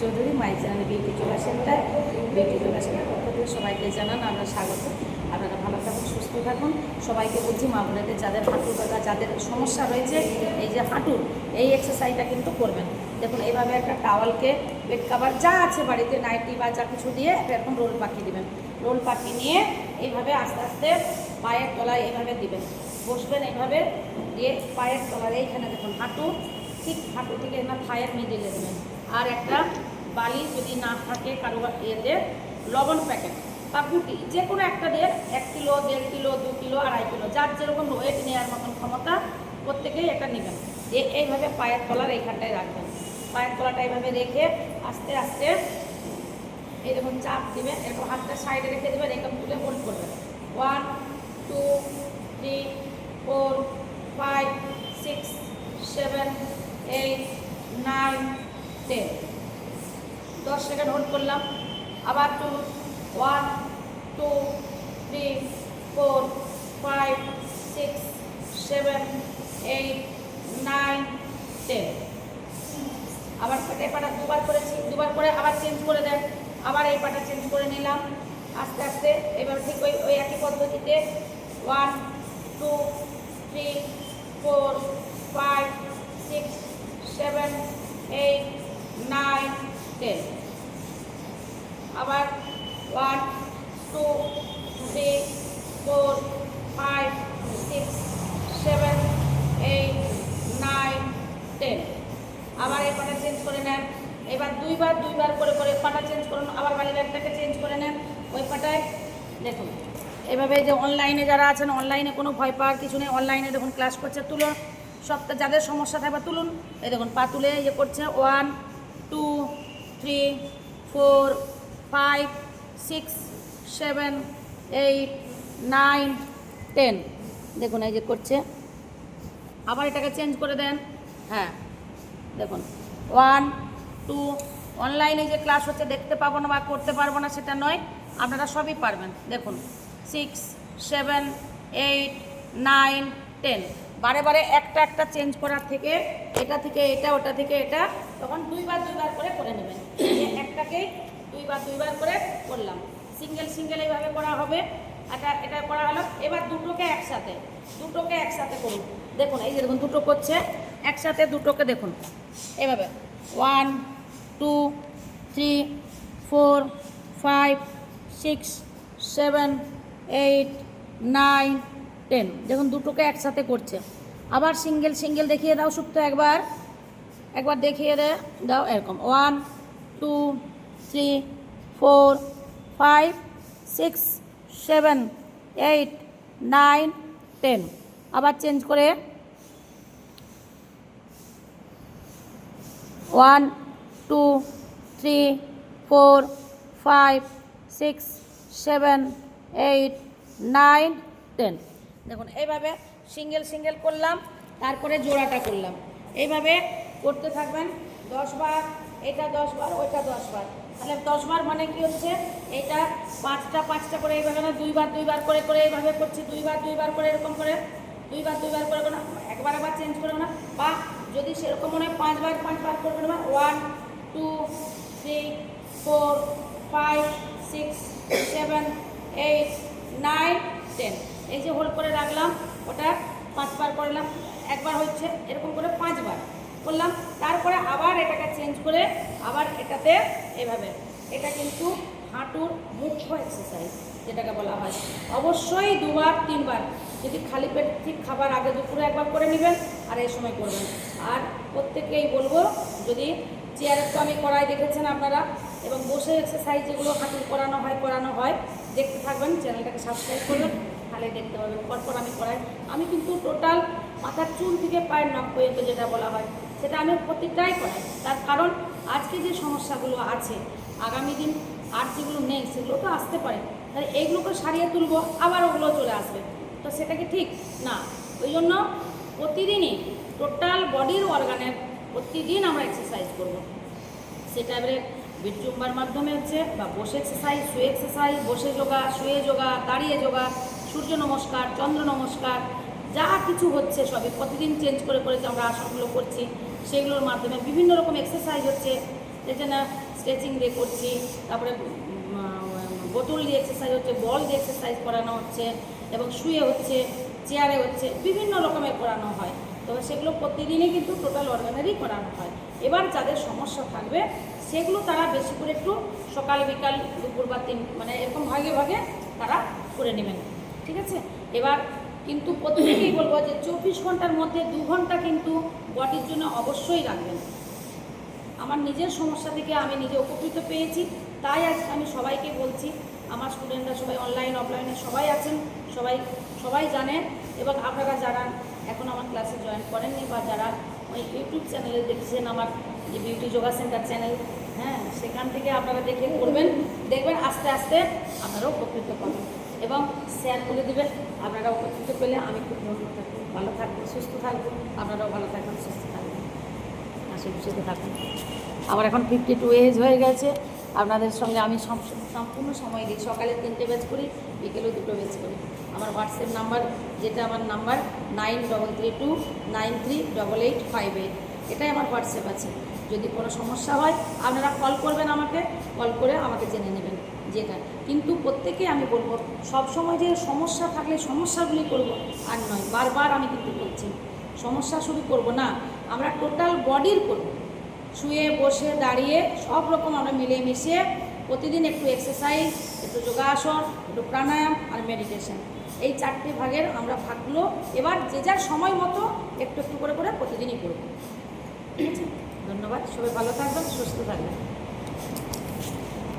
Chowdhury, my channel beauty yoga centre. Beauty yoga centre পক্ষ থেকে সবাইকে জানান আমরা স্বাগত। আপনারা ভালো থাকুন, সুস্থ থাকুন। সবাইকে বলছি, মা বোনেদের যাদের হাঁটুর ব্যথা, যাদের সমস্যা রয়েছে এই যে হাঁটুর, এই এক্সারসাইজটা কিন্তু করবেন। দেখুন, এইভাবে একটা টাওয়ালকে, বেড কাভার যা আছে বাড়িতে, নাইটি বা যা কিছু দিয়ে এরকম রোল পাকিয়ে দেবেন। রোল পাকিয়ে নিয়ে এইভাবে আস্তে আস্তে পায়ের তলায় এইভাবে দিবেন, বসবেন এইভাবে দিয়ে পায়ের তলার এইখানে দেখুন হাঁটু, ঠিক হাঁটু থেকে না থায়ের মিডিলে দেবেন। আর একটা বালি যদি না থাকে কারো ইয়েতে, লবণ প্যাকেট বা গুটি যে কোনো একটা দিয়ে 1 কিলো, 1.5 কিলো, 2 কিলো, 2.5 কিলো, যার যেরকম ওয়েট নেওয়ার মতন ক্ষমতা প্রত্যেকেই এটা নেবেন। দিয়ে এইভাবে পায়ের তলার এইখানটায় রাখবেন। পায়ের তলাটা এইভাবে রেখে আস্তে আস্তে এই দেখুন চাপ দিবেন, এরকম হাতটা সাইডে রেখে দেবেন, এরকম তুলে হোল্ড করবেন। 1 2 3 4 5 6 7 8 9 10, 10 সেকেন্ড হোল্ড করলাম। আবার 1 2 3 4 5 6 7 8 9 10। আবার এই পাটা দুবার করেছি, দুবার করে আবার চেঞ্জ করে দেন। আবার এই পাটা চেঞ্জ করে নিলাম আস্তে আস্তে। এবার ঠিক ওই একই পদ্ধতিতে 1 2 3 4 5 6 7 8 9 10। আবার 1 2 3 4 5 6 7 8 9 10। আবার এই পাটা চেঞ্জ করে নেন। এবার দুইবার করে করে পাটা চেঞ্জ করুন। আবার বাড়ির একটাকে চেঞ্জ করে নেন ওই পাটায়। দেখুন এভাবে যে অনলাইনে যারা আছেন, অনলাইনে কোনো ভয় পাওয়ার কিছু নেই। অনলাইনে দেখুন ক্লাস করছে, তুলুন। সবটা যাদের সমস্যা থাকবে তুলুন। এই দেখুন পা তুলে ইয়ে করছে। 1 2 3 4 5 6 7 8 9 10। দেখুন এই যে করছে। আবার এটাকে চেঞ্জ করে দেন। হ্যাঁ দেখুন 1 2। অনলাইনে যে ক্লাস হচ্ছে দেখতে পাবো না বা করতে পারবো না সেটা নয়, আপনারা সবই পারবেন। দেখুন 6 7 8 9 10। বারে বারে একটা একটা চেঞ্জ করার থেকে, এটা থেকে এটা, ওটা থেকে এটা, তখন দুইবার করে করে নেবেন। একটাকেই দুইবার করে করলাম। সিঙ্গেল এইভাবে করা হবে। এটা করা হলো। এবার দুটোকে একসাথে করুন। দেখুন এই যে দেখুন দুটো করছে একসাথে, দুটোকে দেখুন এইভাবে 1 2 3 4 5 6 7 8 9 10। দেখুন দুটোকে একসাথে করছে। আবার সিঙ্গেল দেখিয়ে দাও সুপ্ত, একবার দেখিয়ে দাও এরকম 1 2 3 4 5 6 7 8 9 10। আবার চেঞ্জ করে 1 2 3 4 5 6 7 8 9 10। দেখুন এইভাবে সিঙ্গেল করলাম, তারপরে জোড়াটা করলাম। এইভাবে করতে থাকবেন 10 বার। এটা 10 বার, ওইটা 10 বার। তাহলে 10 বার মানে কি হচ্ছে, এইটা পাঁচটা করে এইভাবে না, দুইবার করে করে এইভাবে করছি। দুইবার করে এরকম করে, দুইবার করে না, একবার চেঞ্জ করে না। বা যদি সেরকম মনে হয় 5 বার করবেন না। 1 2 3 4 5 6 7 8 9 10। এই যে হোল্ড করে রাখলাম, ওটা 5 বার করলাম। একবার হচ্ছে এরকম করে 5 বার করলাম। তারপরে আবার এটাকে চেঞ্জ করে আবার এটাতে এভাবে। এটা কিন্তু হাঁটুর মুখ্য এক্সারসাইজ যেটাকে বলা হয়। অবশ্যই 2 বার 3 বার, যদি খালি পেট ঠিক খাবার আগে দুপুরে একবার করে নেবেন আর এই সময় করবেন। আর প্রত্যেককেই বলবো, যদি চেয়ারে তো আমি করাই দেখেছেন আপনারা, এবং বসে এক্সারসাইজ যেগুলো হাঁটুর করানো হয় দেখতে থাকবেন। চ্যানেলটাকে সাবস্ক্রাইব করবেন, তাহলে দেখতে পাবেন পরপর আমি করাই। আমি কিন্তু টোটাল মাথার চুল থেকে পায়ের নখ পর্যন্ত যেটা বলা হয় সেটা আমি প্রতিটাই করাই। তার কারণ আজকে যে সমস্যাগুলো আছে, আগামী দিন আর যেগুলো নেই সেগুলো তো আসতে পারে। তাহলে এইগুলোকে সারিয়ে তুলবো, আবার ওগুলো চলে আসবে, তো সেটা কি ঠিক না? ওই জন্য প্রতিদিনই টোটাল বডির অর্গানের প্রতিদিন আমরা এক্সারসাইজ করব। সেটা এবারে বিটচুম্বার মাধ্যমে হচ্ছে, বা বসে এক্সারসাইজ, শুয়ে এক্সারসাইজ, বসে যোগা, শুয়ে যোগা, দাঁড়িয়ে যোগা, সূর্য নমস্কার, চন্দ্র নমস্কার, যা কিছু হচ্ছে সবই প্রতিদিন চেঞ্জ করে করে যে আমরা আসনগুলো করছি, সেগুলোর মাধ্যমে বিভিন্ন রকম এক্সারসাইজ হচ্ছে। এই জন্য স্ট্রেচিং দিয়ে করছি, তারপরে বোতল দিয়ে এক্সারসাইজ হচ্ছে, বল দিয়ে এক্সারসাইজ করানো হচ্ছে, এবং শুয়ে হচ্ছে, চেয়ারে হচ্ছে, বিভিন্ন রকমের করানো হয়। তো সেগুলো প্রতিদিনই কিন্তু টোটাল অর্গানেরই করানো হয়। এবার যাদের সমস্যা থাকবে সেগুলো তারা বেশি করে একটু সকাল বিকাল দুপুর বা মানে এরকম ভাগে ভাগে তারা করে নেবেন, ঠিক আছে। এবার কিন্তু প্রত্যেকেই বলবো যে 24 ঘন্টার মধ্যে 2 ঘন্টা কিন্তু বডির জন্য অবশ্যই রাখবেন। আমার নিজের সমস্যা থেকে আমি নিজে উপকৃত পেয়েছি, তাই আজকে আমি সবাইকে বলছি। আমার স্টুডেন্টরা সবাই অনলাইন অফলাইনে সবাই আছেন, সবাই জানেন, এবং আপনারা যারা এখন আমার ক্লাসে জয়েন করেননি বা যারা ওই ইউটিউব চ্যানেলে দেখছেন আমার যে বিউটি যোগা সেন্টার চ্যানেল, হ্যাঁ, সেখান থেকে আপনারা দেখে করবেন, দেখবেন আস্তে আস্তে আপনারাও উপকৃত পাবেন এবং শেয়ার করে দেবেন। আপনারা উপকৃত পেলে আমি খুব ভালো থাকবো, সুস্থ থাকবো, আপনারাও ভালো থাকবেন, সুস্থ থাকবেন, হাসি খুশিতে থাকুন। আমার এখন 52 এজ হয়ে গেছে। আপনাদের সঙ্গে আমি সম্পূর্ণ সময় দিই, সকালে 3টে ব্যাচ করি, বিকেলেও 2টো ব্যাচ করি। আমার হোয়াটসঅ্যাপ নাম্বার, যেটা আমার নাম্বার 9332938858, এটাই আমার হোয়াটসঅ্যাপ আছে। যদি কোনো সমস্যা হয় আপনারা কল করবেন, কল করে আমাকে জেনে নেবেন যেটা। কিন্তু প্রত্যেকে আমি বলবো, সবসময় যে সমস্যা থাকলে সমস্যাগুলি করব আর নয়, বারবার আমি কিন্তু বলছি সমস্যা শুরু করব না, আমরা টোটাল বডির করব, শুয়ে বসে দাঁড়িয়ে সব রকম আমরা মিলিয়ে মিশিয়ে প্রতিদিন একটু এক্সারসাইজ, একটু যোগাসন, একটু প্রাণায়াম আর মেডিটেশন, এই 4টে ভাগের আমরা ভাগগুলো এবার যে যার সময় মতো একটু একটু করে প্রতিদিনই করব, ঠিক আছে। ধন্যবাদ, সবাই ভালো থাকবেন, সুস্থ থাকবেন।